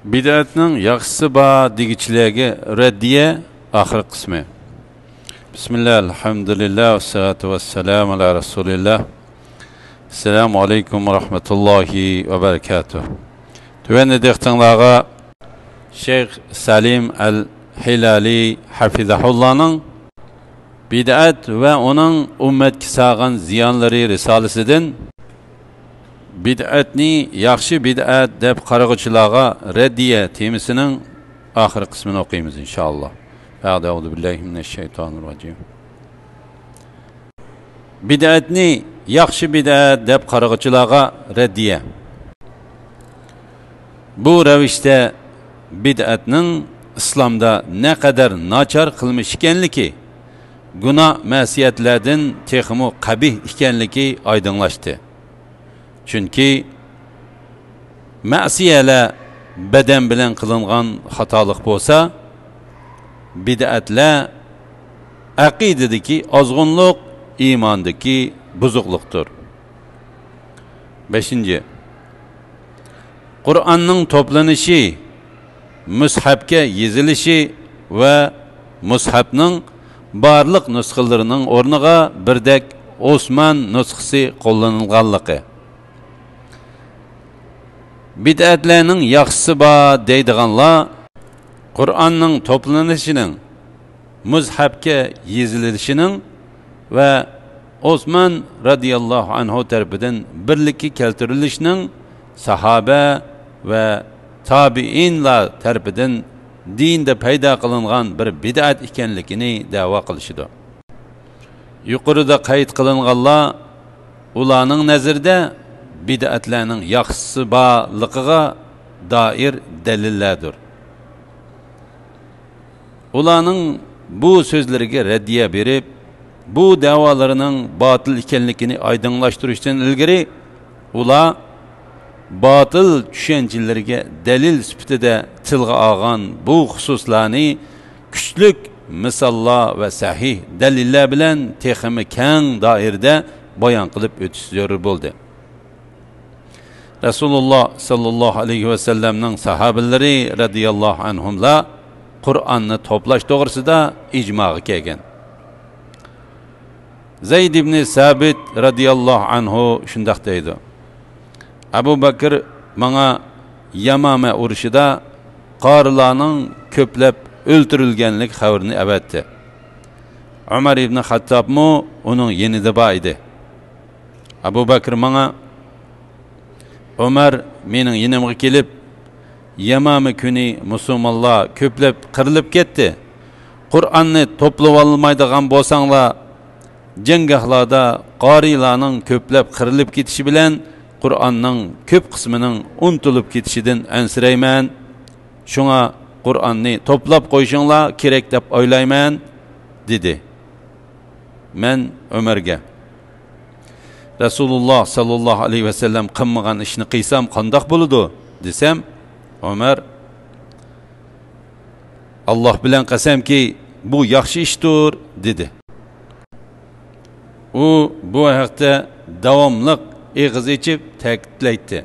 Bid'atning yaxshisi bor degichlarga raddiya oxir qismi. Bismillah, alhamdulillah, vassalatu vassalamu ala rasulillah. Assalomu alaykum va rahmatullohi va barakatuh. Tuvanni dehqonlarga Şeyh Salim al-Hilali hafizahullahning bid'at va uning ummatga sağan ziyonlari risolasidan bid'atni yaxshi bid'at deb qarag'uvchilarga raddiya temasining oxir qismini o'qiymiz inshaalloh. A'udhu billahi minashshaytonirrojim. Bid'atni yaxshi bid'at deb qarag'uvchilarga raddiya. Bu ravishda bid'atning islomda ne kadar nachar qilmish ekanligi, gunoh ma'siyatlardan texmu qabih ekanligi oydinlashdi. Chunki ma'siyalar badan bilan qilingan xatolik bo'lsa, bid'atlar aqidadagi ozg'unlik, iymondagi buzuqlikdir. 5. Qur'onning to'planishi, mushafga yezilishi va mushafning barliq nusxalarining o'rniga birdek Osman nusxasi qo'llanilganligi. Bid'atlarning yaxshisi bor deydiganlar Qur'onning to'planishining, mushafga yezilishining va Osman radhiyallohu anhu tarafidan birlikka keltirilishining sahaba va tabiinlar tarafidan dinda paydo qilingan bir bid'at ekanligini da'vo qilishdi. Yuqorida qayd qilinganlar ularning nazarida bid'atlarning yaxshisi borligiga doir dalillardir. Ularning bu so'zlariga raddiya berib, bu da'volarining botil ekanligini oydinlashtirishdan ilgari ular botil tushunchalarga dalil sifatida tilga olgan bu xususlarni kuchlik misollar va sahih dalillar bilan texmi keng doirada bayon qilib o'tish zarur bo'ldi. Rasululloh sallallohu alayhi va sallamning sahobalari radhiyallohu anhumlar Qur'onni to'plash to'g'risida ijmoga kelgan. Zayd ibn Sabit radhiyallohu anhu shunday deydi: Abu Bakr bana Yamama urushida qorilarning ko'plab o'ldirilganlik xabarini avatdi. Umar ibn Xattob mu uning yanida bor edi. Abu Bakr bana Umar mening yanimga kelib, Yamama kuni musulmonlar ko'plab qirilib ketdi. Qur'onni to'plab olmaydigan bo'lsanglar, jangahlarda qorilarning ko'plab qirilib ketishi bilan Qur'onning ko'p qismining unutilib ketishidan ansirayman. Shunga Qur'onni to'plab qo'yishinglar kerak deb o'ylayman, dedi. Men Umarga Rasululloh sallallohu alayhi va sallam qilmagan ishni qilsam qandoq bo'ladi desam, Umar Alloh bilan qasamki bu yaxshi ishdir, dedi. U bu haqda davomli ig'iz ichib ta'kidlaydi.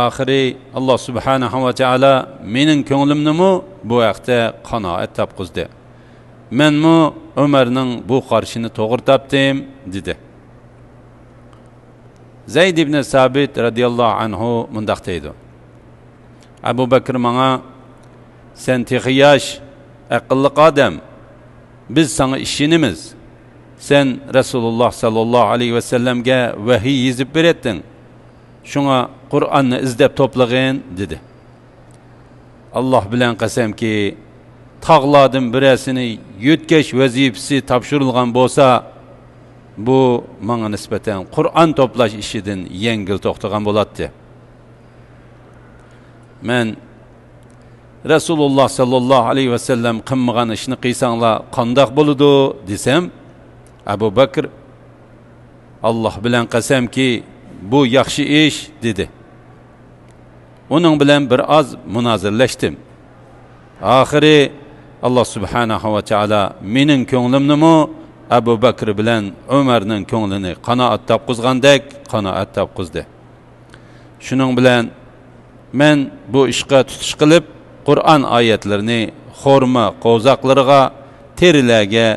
Oxiri Alloh subhanahu va taolo mening ko'nglimni bu haqda qanoat topqizdi. Menmi Umarning bu qarshini to'g'ri topdim, dedi. Zayd ibn Sabit radhiyallohu anhu mundaq deydi: Abu Bakr menga sen texiyash aqlli odam, biz sana ishonamiz. Sen Rasululloh sallallohu alayhi va sallamga vahiy yezib beretdin. Shunga Qur'onni izlab to'plag'in, dedi. Alloh bilan qasamki, tog'lardan birasini yutkash vazifasi topshirilgan bo'lsa, bu menga nisbatan Qur'on to'plash ishidan yengil to'xtagan bo'ladi. Men Rasululloh sallallohu alayhi va sallam qilmagan ishni qilsanglar qandoq bo'ladi desam, Abu Bakr Alloh bilan qasamki bu yaxshi ish, dedi. Uning bilan bir oz munozirlashdim. Oxiri Alloh subhanahu va taolo mening ko'nglimni Abu Bakr bilan Umarning ko'nglini qanoat topqizgandek qanoat topqizdi. Shuning bilan men bu ishga tutish qilib Qur'on oyatlarini xorma qo'zoqlarga, terilarga,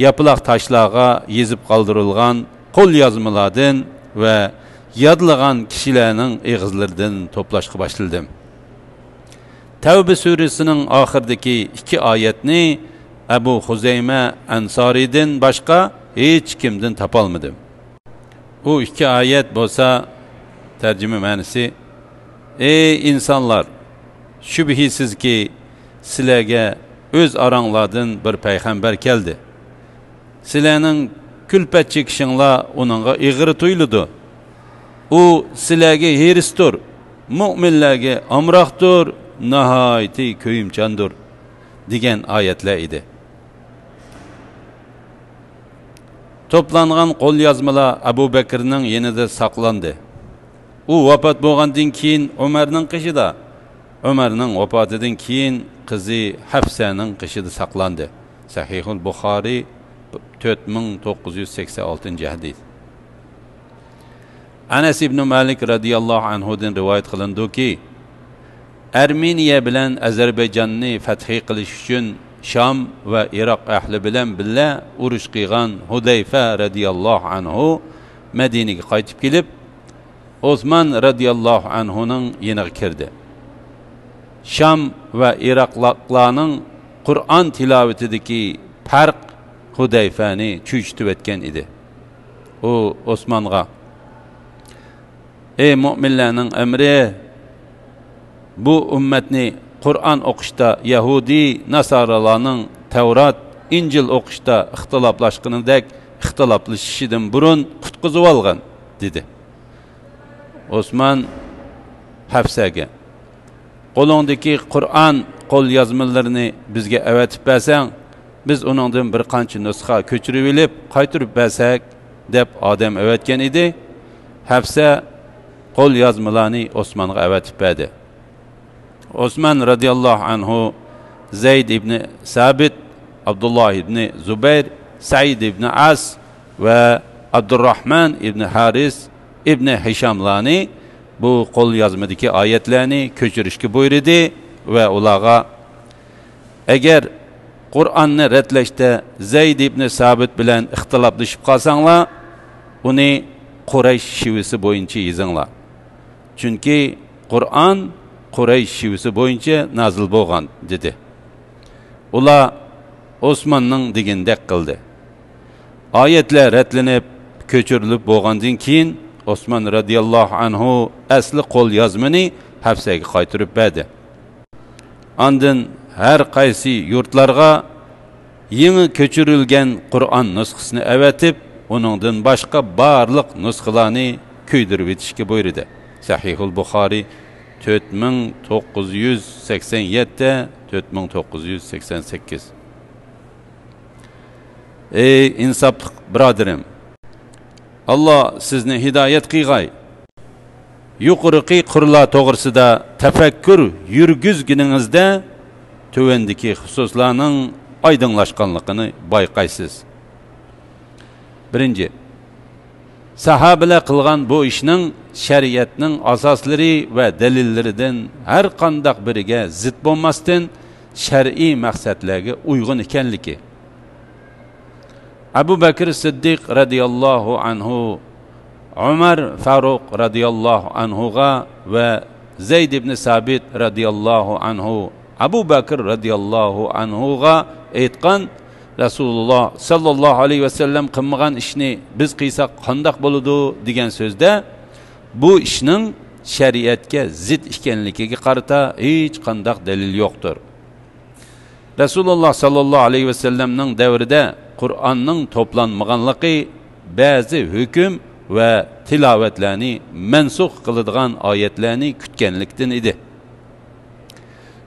yapılaq taşlarga yezib qoldirilgan qo'l yozmalardan va yodlagan kishilarning og'izlaridan to'plashga başladim. Tavba surasining oxiridagi 2 oyatni Abu Huzayma Ansoridan boshqa hech kimdan topolmadim. Bu 2 oyat bo'lsa tarjima ma'nosi: ey insonlar, shubhisizki sizlarga o'z oranglardan bir payg'ambar keldi. Sizlarning kulpat chekishinglar uningga ig'ir tuyuldi. U sizlarga herisdir, mu'minlarga amroqdir, nihoyatda ko'yimchandir degan oyatlar edi. Toplangan qo'l yozmalar Abu Bakrning yanida saqlandi. U vafot bo'lgandan keyin Umarning qishida, Umarning vafotidan keyin qizi Hafsaning qishida saqlandi. Sahihul Buxoriy 4986 hadis. Anas ibn Malik radhiyallohu anhudan rivoyat qilindiki, Armeniya bilan Ozarbayjonni fath qilish uchun Sham va Iroq ahli bilan birga urush qilgan Hudayfa radhiyallohu anhu Madinaga qaytib kelib, Osman radhiyallohu anhuning yeniga kirdi. Sham va Iroqlarning Qur'on tilovatidagi farq Hudayfani cho'chitib o'tgan edi. U Osmonga: ey mu'minlarning amri, bu ummatni Qur'on o'qishda Yahudi Nasaralarning Tavrat, Injil o'qishda ixtiloflashganidek ixtiloflashishidan burun qutqizib olgan dedi. Osman Hafsaga: qo'lingdagi Qur'on qo'l yozmalarini bizga avatib bersang, biz uningdan bir qancha nusxa ko'chirib olib qaytirib bersak deb odam avatgan edi. Hafsa qo'l yozmalarni Osmonga avatib berdi. Osman radhiyallohu anhu Zayd ibn Sabit, Abdullah ibn Zubayr, Said ibn As va Abdurrahman ibn Haris ibn Hishamlarni bu qo'l yozmadagi oyatlarni ko'chirishga buyurdi va ularga: agar Qur'onni radlashda Zayd ibn Sabit bilan ixtiloflashib qolsanglar, uni Quraysh shivisi bo'yicha yozinglar. Chunki Qur'on Quraysh shivisi bo'yicha nazil bo'lgan dedi. Ular Osmonning degandek qildi. Oyatlar radlanib ko'chirilib bo'lgandan keyin Osman radhiyallohu anhu asli qo'l yozmani Hafsaga qaytirib berdi. Ondan har qaysi yurtlarga yangi ko'chirilgan Qur'on nusxasini avatib, uningdan boshqa barliq nusxalarni ko'ydirib etishga buyurdi. Sahihul Buxoriy 4987 4988. Ey insofli birodarim, Allah sizni hidoyat qilg'ay. Yuqorqi qurlar to'g'risida tafakkur yurgizginingizda tövendiki xususlarning oydinlashganligini bayqaysiz. Birinci, sahabeler qilgan bu ishning shariatning asoslari va dalillaridan har qanday biriga zid bo'lmasdan shar'iy maqsadlarga uyg'un ekanligi. Abu Bakr Siddiq radhiyallohu anhu, Umar Faruq radhiyallohu anhuga va Zayd ibn Sabit radhiyallohu anhu Abu Bakr radhiyallohu anhuga aytgan: Rasululloh sallallohu alayhi vasallam qilmagan ishni biz qilsak qandoq bo'ladi degan so'zda bu ishning shariatga zid ekanligiga qarata hech qanday dalil yo'qdir. Rasululloh sallallohu alayhi vasallamning davrida Qur'onning to'planmaganligi ba'zi hukm va tilovatlarni mansux qiladigan oyatlarni kutganlikdan edi.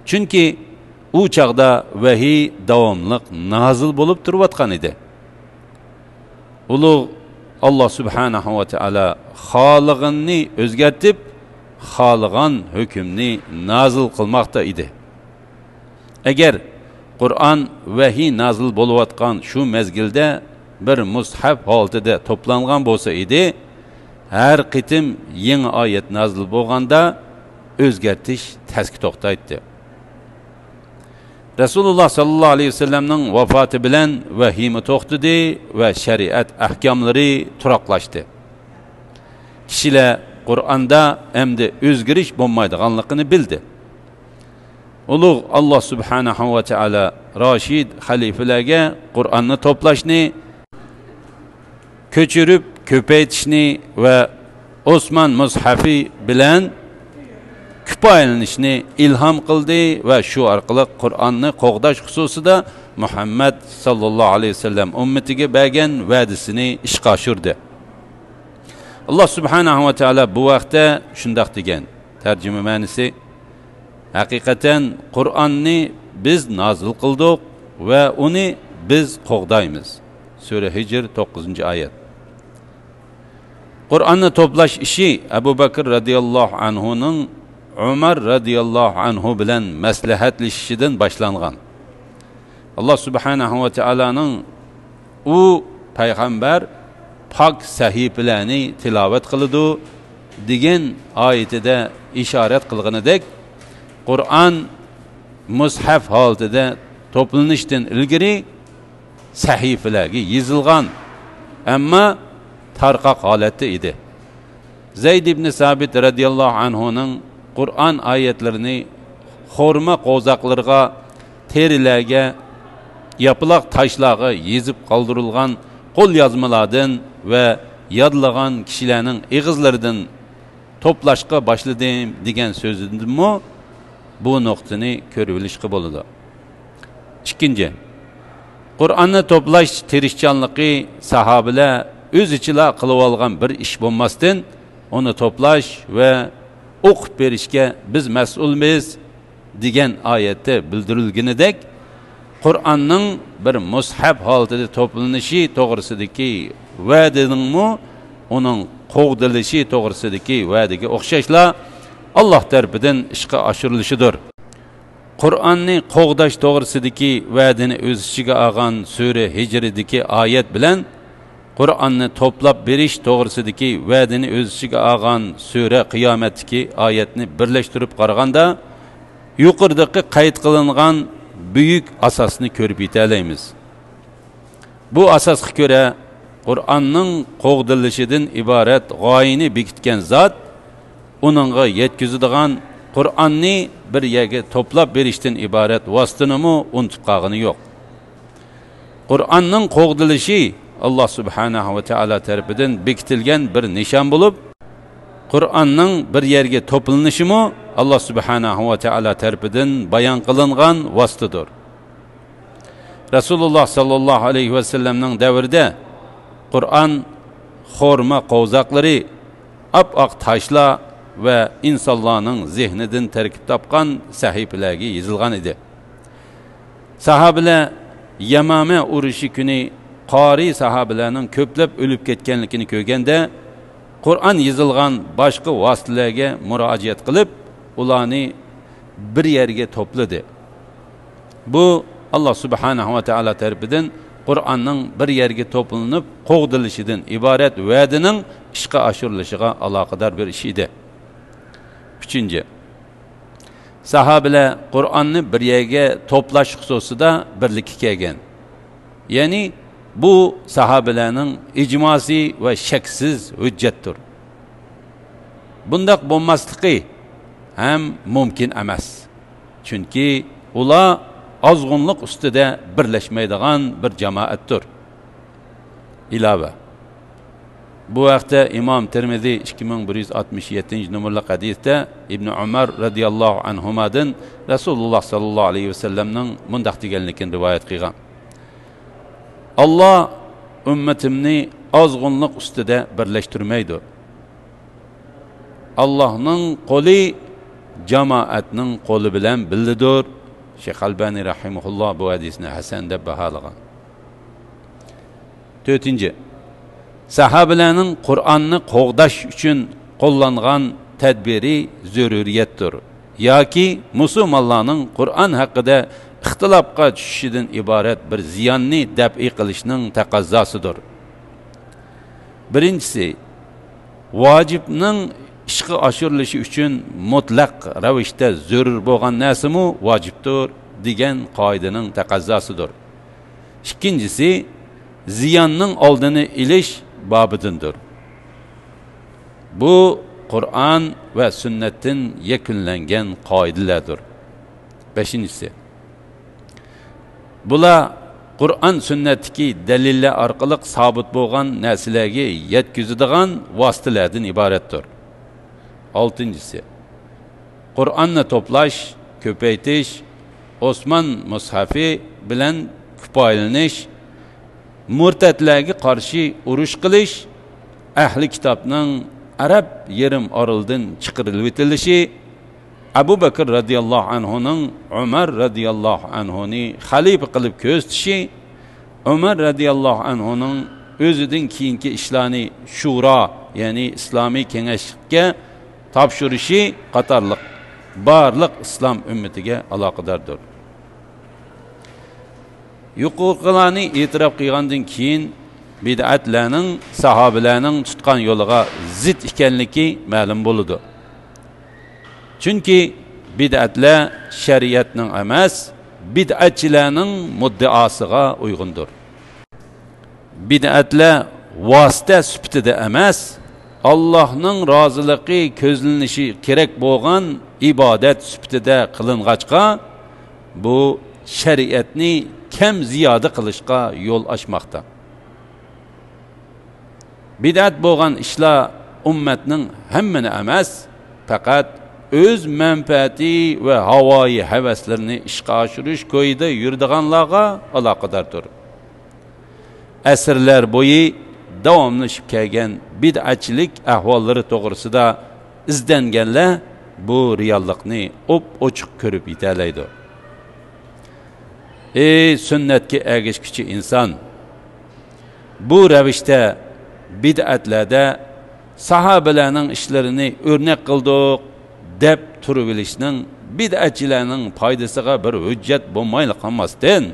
Chunki u chaqda vahiy davomli nazil bo'lib turayotgan edi. Ulug' Alloh subhanahu va taolo xolig'ini o'zgartib, xohlagan hukmni nazil qilmoqda edi. Agar Qur'on vahiy nazil bo'layotgan shu mezgilda bir mushaf holatida to'plangan bo'lsa edi, har qitim yangi oyat nazil bo'lganda o'zgartish tasga to'xtaydi. Rasululloh sallallohu alayhi vasallamning vafoti bilan vahima to'xtadi va shariat ahkomlari turaqlashdi. Kishilar Qur'onda endi o'zgarish bo'lmaydiganligini bildi. Ulug' Alloh subhanahu va taolo Rashid xalifalarga Qur'onni to'plashni, ko'chirib ko'paytirishni va Osman mushafi bilan kifoyalanishni ilhom qildi va shu orqali Qur'onni qo'g'dash xususida Muhammad sallallohu alayhi vasallam ummatiga bergan va'dasini ishga oshirdi. Alloh subhanahu va taolo bu vaqtda shundoq degan. Tarjima ma'nosi: haqiqatan Qur'onni biz nozil qildik va uni biz qo'g'daymiz. Sura Hijr 9-oyat. Qur'onni to'plash ishi Abu Bakr radhiyallohu anhuning Umar radhiyallohu anhu bilan maslahatlashishidan boshlangan. Alloh subhanahu va taoloning u payg'ambar pok sahifalarni tilovat qiladi degan oyatida ishorat qilganidek, Qur'on mushaf holatida to'planishdan ilgari sahifalarga yozilgan, ammo tarqoq holatda edi. Zayd ibn Sabit radhiyallohu anhuning Qur'on oyatlarini xorma qo'zaqlarga, terilarga, yapılaq taşlarga yezib qoldirilgan qo'l yozmalardan va yodlagan kishilarning ig'izlaridan to'plashga boshladim degan so'zidimi bu nuqtani ko'rib olishga bo'ladi. Ikkinchi, Qur'onni to'plash tirishchanligi sahobalar o'z ichida qilib olgan bir ish bo'lmasdan, uni to'plash va o'qib berishga biz mas'ulmiz degan oyatda bildirilganidek, Qur'onning bir mushaf holatida to'planishi to'g'risidagi va'daning uning qo'g'dilishi to'g'risidagi va'daga o'xshashla Alloh tarafidan ishga oshirilishidir. Qur'onni qo'g'dash to'g'risidagi va'dani o'z ichiga olgan sura Hijrdagi oyat bilan Qur'onni to'plab berish to'g'risidagi va'dani o'z ichiga olgan sura Qiyomatdagi oyatni birlashtirib qaraganda yuqoridagi qayd qilingan büyük asasını ko'rib yetalaymiz. Bu asasga ko'ra Qur'onning qo'g'dilishidan iborat g'oyani bekitgan zot uningga yetkazadigan Qur'onni bir yerga to'plab berishdan iborat vositani unutib qolgani yo'q. Qur'onning qo'g'dilishi Alloh subhanahu va taolo tarafidan bekitilgan bir nishon bo'lib, Qur'onning bir yerga to'planishi Allah subhanahu wa ta'ala tarafidan bayon qilingan vositadir. Rasululloh sallallohu alayhi va sallamning davrida Qur'on xorma qo'zaqlari, ap-oq toshlar va insonlarning zehnidan tarkib topgan sahifalarga yozilgan edi. Sahobalar Yamama urushi kuni qori sahobalarning ko'plab o'lib ketganligini ko'rganda, Qur'on yozilgan boshqa vositalarga murojaat qilib, ularni bir yerga to'pladi. Bu Alloh subhanahu va taolo tarafidan Qur'onning bir yerga to'planib qo'g'dilishidan iborat va'dining ishga oshirilishiga aloqador bir ish edi. Uchinchi, sahobalar Qur'onni bir yerga to'plash xususida birlikka kelgan. Ya'ni bu sahobalarning ijmosi va shaksiz hujjatdir. Bundaq bo'lmasligi ham mumkin emas. Chunki ular azg'unlik ustida birlashmaydigan bir jamoatdir. Ilova. Bu vaqtda Imom Tirmizi 2167-numurli hadisda Ibn Umar radhiyallohu anhumadan Rasululloh sallallohu alayhi vasallamning mundaq deganligini rivoyat qilgan. Allah ummatimni azg'unlik ustida birlashtirmaydi. Allah'ның qo'li jamoatning qo'li bilan bildidir. Şeyh Albani rahimahulloh bu hadisni hasan deb baholagan. 4. Sahobalarning Qur'onni qo'g'dash uchun qo'llangan tadbiri zaruriyatdir. Yoki musulmonlarning Qur'on haqida ixtilofga tushishidan iborat bir ziyonni dab'i qilishning taqozzosidir. Birinchisi, vojibning ishga oshirilishi uchun mutlaq ravishda zarur bo'lgan narsami vojibdir degan qoidaning taqozzosidir. Ikkinchisi, ziyonning oldini olish bobidandir. Bu Qur'on va sunnatdan yakunlangan qoidalardir. Beshinchisi, bular Qur'on sunnatdagi dalillar orqali sabit bo'lgan narsalarga yetkazadigan vositalardan iboratdir. Oltinchisi, Qur'onni to'plash, ko'paytirish, Osman mushafi bilan kifoyalanish, murtadlarga qarshi urush qilish, ahli kitobning Arab yerim oroldan chiqarilib etilishi, Abu Bakr radhiyallohu anhuning Umar radhiyallohu anhuni xalifa qilib ko'zitishi, Umar radhiyallohu anhuning o'zidan keyingi ishlarni shura, ya'ni islomiy kengashlikka topshirishi qatorliq barliq islom ummatiga aloqadordir. Yuqorilarni e'tirof qilgandan keyin bid'atlarning sahobalarning tutgan yo'liga zid ekanligi ma'lum bo'ldi. Chunki bid'atlar shariatning emas, bid'atchilarning muddaosiga uyg'undir. Bid'atlar vosita sifatida emas, Allohning roziligi ko'zlanishi kerak bo'lgan ibodat sifatida qilingancha, bu shariatni kam ziyoda qilishga yo'l ochmoqda. Bid'at bo'lgan ishlar ummatning hammani emas, faqat o'z manfaati va havoyi havaslarini ishga oshirish ko'yida yuradiganlarga aloqadordir. Asrlar bo'yi davomlashib kelgan bid'atchilik ahvollari to'g'risida izlanganlar bu reallikni ochiq ko'rib yetalaydi. Ey sunnatga ergashuvchi inson, bu ravishda bid'atlarda sahobalarning ishlarini o'rnak qildik deb turib olishning bid'atchilarning foydasiga bir hujjat bo'lmayli qolmasdan,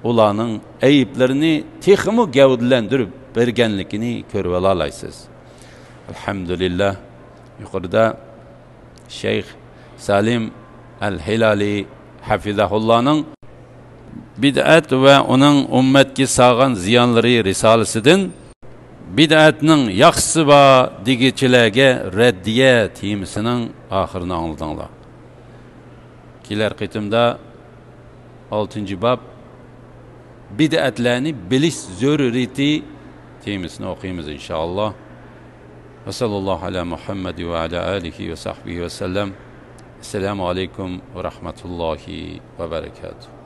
ularning ayiblarini texmi gavdlantirib berganligini ko'rib olasizsiz. Alhamdulillah, yuqorida Shayx Salim al-Hilali hafizahullohning bid'at va uning ummatga solgan ziyonlari risolasidan bid'atning yaxshisi va degichilarga raddiya temasining oxirini angladinglar. Kelar qitimda 6-bob bid'atlarni bilish zaruriyati temasini o'qiymiz inshaalloh. Va sallallohu ala Muhammad va ala alihi va sahbihi va sallam. Assalomu alaykum va rahmatullohi va barakatuh.